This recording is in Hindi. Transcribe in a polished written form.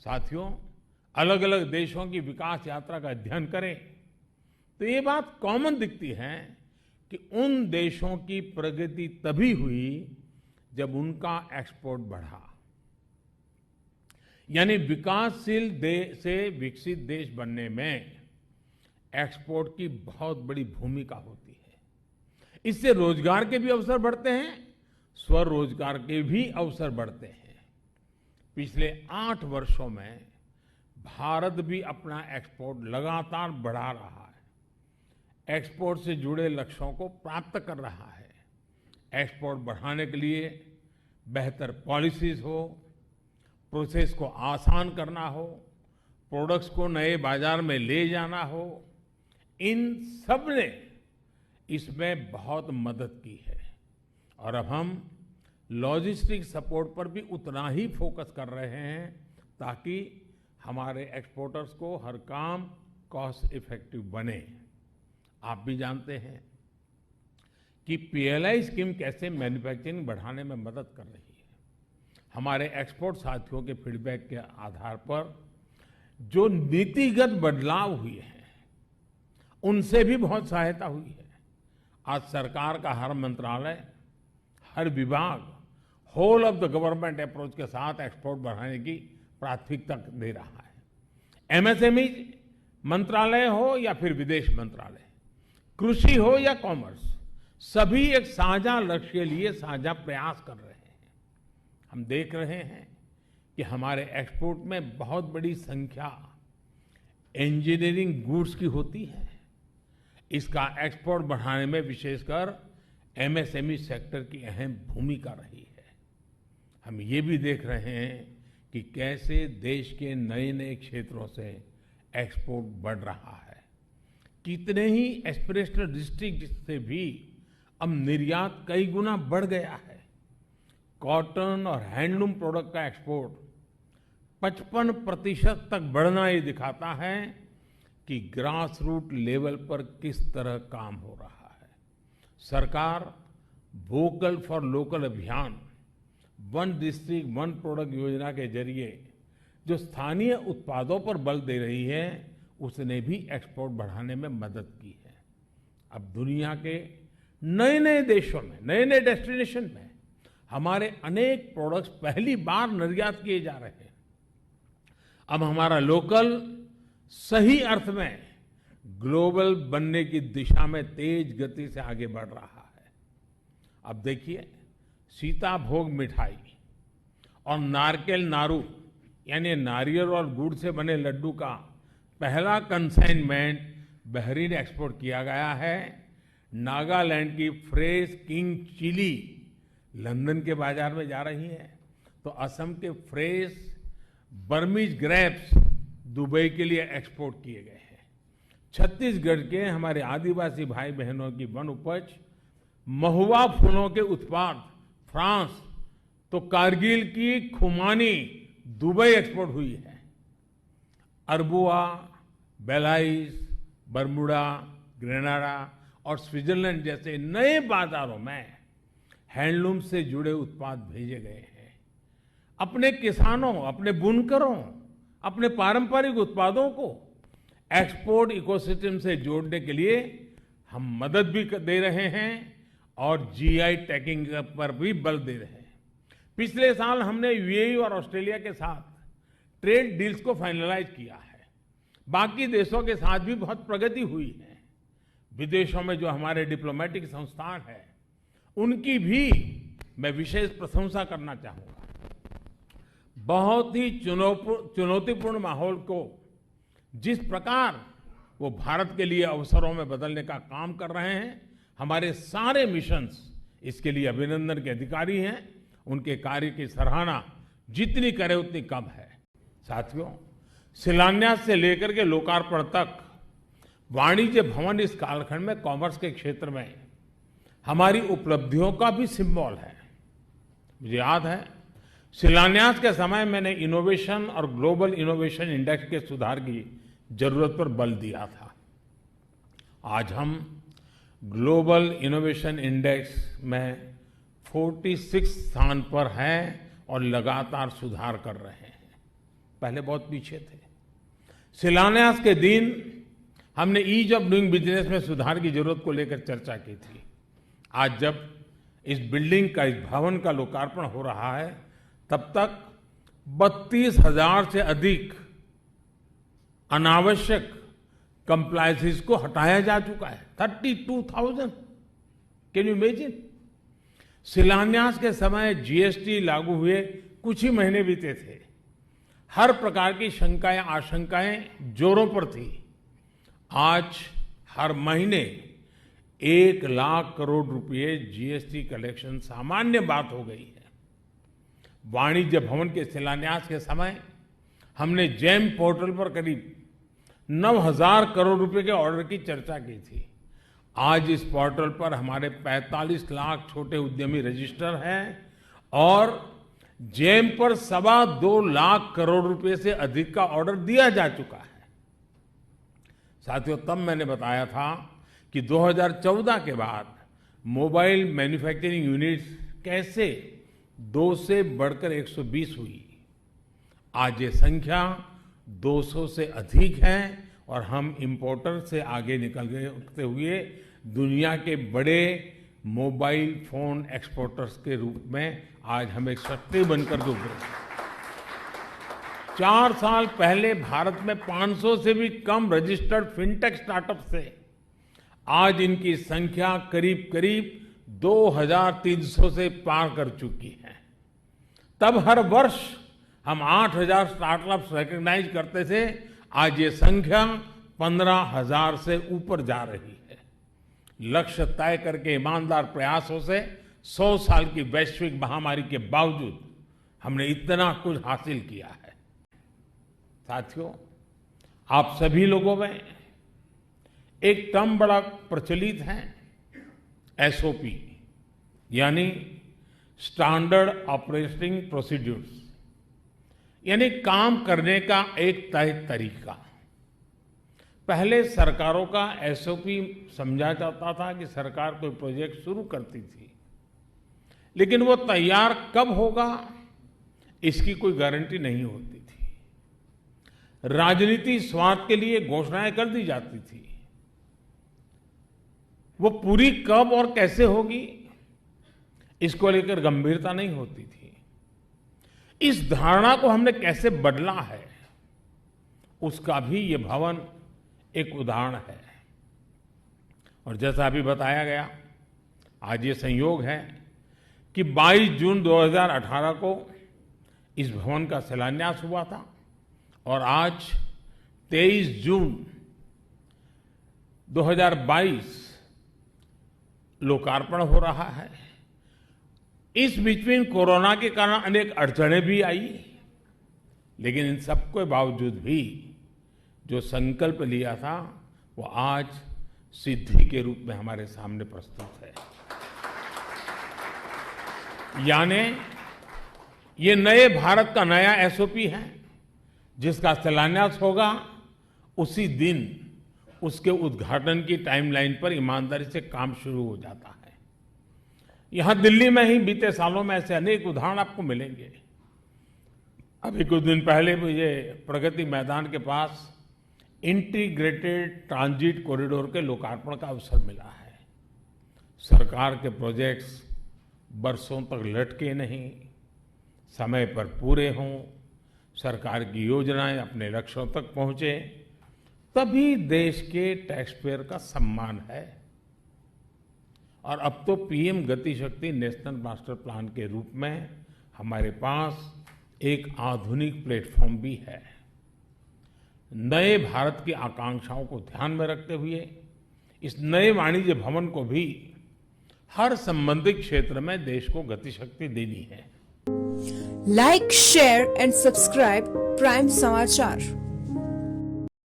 साथियों, अलग अलग देशों की विकास यात्रा का अध्ययन करें तो ये बात कॉमन दिखती है कि उन देशों की प्रगति तभी हुई जब उनका एक्सपोर्ट बढ़ा। यानी विकासशील देश से विकसित देश बनने में एक्सपोर्ट की बहुत बड़ी भूमिका होती है। इससे रोजगार के भी अवसर बढ़ते हैं, स्वरोजगार के भी अवसर बढ़ते हैं। पिछले 8 वर्षों में भारत भी अपना एक्सपोर्ट लगातार बढ़ा रहा है, एक्सपोर्ट से जुड़े लक्ष्यों को प्राप्त कर रहा है। एक्सपोर्ट बढ़ाने के लिए बेहतर पॉलिसीज हो, प्रोसेस को आसान करना हो, प्रोडक्ट्स को नए बाजार में ले जाना हो, इन सब ने इसमें बहुत मदद की है। और अब हम लॉजिस्टिक सपोर्ट पर भी उतना ही फोकस कर रहे हैं ताकि हमारे एक्सपोर्टर्स को हर काम कॉस्ट इफेक्टिव बने। आप भी जानते हैं कि पीएलआई स्कीम कैसे मैन्युफैक्चरिंग बढ़ाने में मदद कर रही है। हमारे एक्सपोर्ट साथियों के फीडबैक के आधार पर जो नीतिगत बदलाव हुए हैं उनसे भी बहुत सहायता हुई है। आज सरकार का हर मंत्रालय, हर विभाग whole of the government approach के साथ एक्सपोर्ट बढ़ाने की प्राथमिकता दे रहा है। एमएसएमई मंत्रालय हो या फिर विदेश मंत्रालय, कृषि हो या कॉमर्स, सभी एक साझा लक्ष्य के लिए साझा प्रयास कर रहे हैं। हम देख रहे हैं कि हमारे एक्सपोर्ट में बहुत बड़ी संख्या इंजीनियरिंग गुड्स की होती है। इसका एक्सपोर्ट बढ़ाने में विशेषकर एमएसएमई सेक्टर की अहम भूमिका रही है। हम ये भी देख रहे हैं कि कैसे देश के नए नए क्षेत्रों से एक्सपोर्ट बढ़ रहा है। कितने ही एस्पिरेशनल डिस्ट्रिक्ट से भी अब निर्यात कई गुना बढ़ गया है। कॉटन और हैंडलूम प्रोडक्ट का एक्सपोर्ट 55% तक बढ़ना ये दिखाता है कि ग्रास रूट लेवल पर किस तरह काम हो रहा है। सरकार वोकल फॉर लोकल अभियान, वन डिस्ट्रिक्ट वन प्रोडक्ट योजना के जरिए जो स्थानीय उत्पादों पर बल दे रही है, उसने भी एक्सपोर्ट बढ़ाने में मदद की है। अब दुनिया के नए नए देशों में, नए नए डेस्टिनेशन में हमारे अनेक प्रोडक्ट्स पहली बार निर्यात किए जा रहे हैं। अब हमारा लोकल सही अर्थ में ग्लोबल बनने की दिशा में तेज गति से आगे बढ़ रहा है। अब देखिए, सीताभोग मिठाई और नारकेल नारू यानी नारियल और गुड़ से बने लड्डू का पहला कंसाइनमेंट बहरीन एक्सपोर्ट किया गया है। नागालैंड की फ्रेश किंग चिली लंदन के बाजार में जा रही है, तो असम के फ्रेश बर्मीज ग्रेप्स दुबई के लिए एक्सपोर्ट किए गए हैं। छत्तीसगढ़ के हमारे आदिवासी भाई बहनों की वन उपज महुआ फूलों के उत्पाद फ्रांस, तो कारगिल की खुमानी दुबई एक्सपोर्ट हुई है। अरबुआ, बेलाइस, बरमुडा, ग्रेनाडा और स्विट्जरलैंड जैसे नए बाजारों में हैंडलूम से जुड़े उत्पाद भेजे गए हैं। अपने किसानों, अपने बुनकरों, अपने पारंपरिक उत्पादों को एक्सपोर्ट इकोसिस्टम से जोड़ने के लिए हम मदद भी दे रहे हैं और जीआई टैगिंग पर भी बल दे रहे हैं। पिछले साल हमने यूएई और ऑस्ट्रेलिया के साथ ट्रेड डील्स को फाइनलाइज किया है। बाकी देशों के साथ भी बहुत प्रगति हुई है। विदेशों में जो हमारे डिप्लोमेटिक संस्थान हैं, उनकी भी मैं विशेष प्रशंसा करना चाहूंगा। बहुत ही चुनौतीपूर्ण माहौल को जिस प्रकार वो भारत के लिए अवसरों में बदलने का काम कर रहे हैं, हमारे सारे मिशंस इसके लिए अभिनंदन के अधिकारी हैं। उनके कार्य की सराहना जितनी करें उतनी कम है। साथियों, शिलान्यास से लेकर के लोकार्पण तक वाणिज्य भवन इस कालखंड में कॉमर्स के क्षेत्र में हमारी उपलब्धियों का भी सिंबल है। मुझे याद है, शिलान्यास के समय मैंने इनोवेशन और ग्लोबल इनोवेशन इंडेक्स के सुधार की जरूरत पर बल दिया था। आज हम ग्लोबल इनोवेशन इंडेक्स में 46 स्थान पर हैं और लगातार सुधार कर रहे हैं। पहले बहुत पीछे थे। शिलान्यास के दिन हमने ईज ऑफ डूइंग बिजनेस में सुधार की जरूरत को लेकर चर्चा की थी। आज जब इस बिल्डिंग का, इस भवन का लोकार्पण हो रहा है, तब तक 32,000 से अधिक अनावश्यक कंप्लायंसेस को हटाया जा चुका है। 32,000, कैन यू इमेजिन? शिलान्यास के समय जीएसटी लागू हुए कुछ ही महीने बीते थे। हर प्रकार की शंकाएं, आशंकाएं जोरों पर थी। आज हर महीने 1 लाख करोड़ रुपए जीएसटी कलेक्शन सामान्य बात हो गई है। वाणिज्य भवन के शिलान्यास के समय हमने जेम पोर्टल पर करीब 9,000 करोड़ रुपए के ऑर्डर की चर्चा की थी। आज इस पोर्टल पर हमारे 45 लाख छोटे उद्यमी रजिस्टर हैं और जेम पर 2.25 लाख करोड़ रुपए से अधिक का ऑर्डर दिया जा चुका है। साथियों, तब मैंने बताया था कि 2014 के बाद मोबाइल मैन्युफैक्चरिंग यूनिट्स कैसे 2 से बढ़कर 120 हुई। आज ये संख्या 200 से अधिक है और हम इंपोर्टर से आगे निकलते हुए दुनिया के बड़े मोबाइल फोन एक्सपोर्टर्स के रूप में आज हम एक शक्ति बनकर उभरे। 4 साल पहले भारत में 500 से भी कम रजिस्टर्ड फिनटेक स्टार्टअप थे। आज इनकी संख्या करीब करीब 2,300 से पार कर चुकी है। तब हर वर्ष हम 8,000 स्टार्टअप्स रिकॉग्नाइज करते थे। आज ये संख्या 15,000 से ऊपर जा रही है। लक्ष्य तय करके ईमानदार प्रयासों से 100 साल की वैश्विक महामारी के बावजूद हमने इतना कुछ हासिल किया है। साथियों, आप सभी लोगों में एक टर्म बड़ा प्रचलित है, एसओपी, यानी स्टैंडर्ड ऑपरेटिंग प्रोसीड्यूर्स, यानी काम करने का एक तय तरीका। पहले सरकारों का एसओपी समझा जाता था कि सरकार कोई प्रोजेक्ट शुरू करती थी, लेकिन वो तैयार कब होगा इसकी कोई गारंटी नहीं होती थी। राजनीति स्वार्थ के लिए घोषणाएं कर दी जाती थी, वो पूरी कब और कैसे होगी इसको लेकर गंभीरता नहीं होती थी। इस धारणा को हमने कैसे बदला है, उसका भी ये भवन एक उदाहरण है। और जैसा अभी बताया गया, आज ये संयोग है कि 22 जून 2018 को इस भवन का शिलान्यास हुआ था और आज 23 जून 2022 लोकार्पण हो रहा है। इस बीच में कोरोना के कारण अनेक अड़चनें भी आई, लेकिन इन सबके बावजूद भी जो संकल्प लिया था वो आज सिद्धि के रूप में हमारे सामने प्रस्तुत है। यानी ये नए भारत का नया एसओपी है, जिसका शिलान्यास होगा उसी दिन उसके उद्घाटन की टाइमलाइन पर ईमानदारी से काम शुरू हो जाता है। यहां दिल्ली में ही बीते सालों में ऐसे अनेक उदाहरण आपको मिलेंगे। अभी कुछ दिन पहले मुझे प्रगति मैदान के पास इंटीग्रेटेड ट्रांजिट कॉरिडोर के लोकार्पण का अवसर मिला है। सरकार के प्रोजेक्ट्स बरसों तक लटके नहीं, समय पर पूरे हों, सरकार की योजनाएं अपने लक्ष्यों तक पहुंचे, तभी देश के टैक्स पेयर का सम्मान है। और अब तो पीएम गति शक्ति नेशनल मास्टर प्लान के रूप में हमारे पास एक आधुनिक प्लेटफॉर्म भी है। नए भारत की आकांक्षाओं को ध्यान में रखते हुए इस नए वाणिज्य भवन को भी हर संबंधित क्षेत्र में देश को गति शक्ति देनी है। Like, share and subscribe prime समाचार।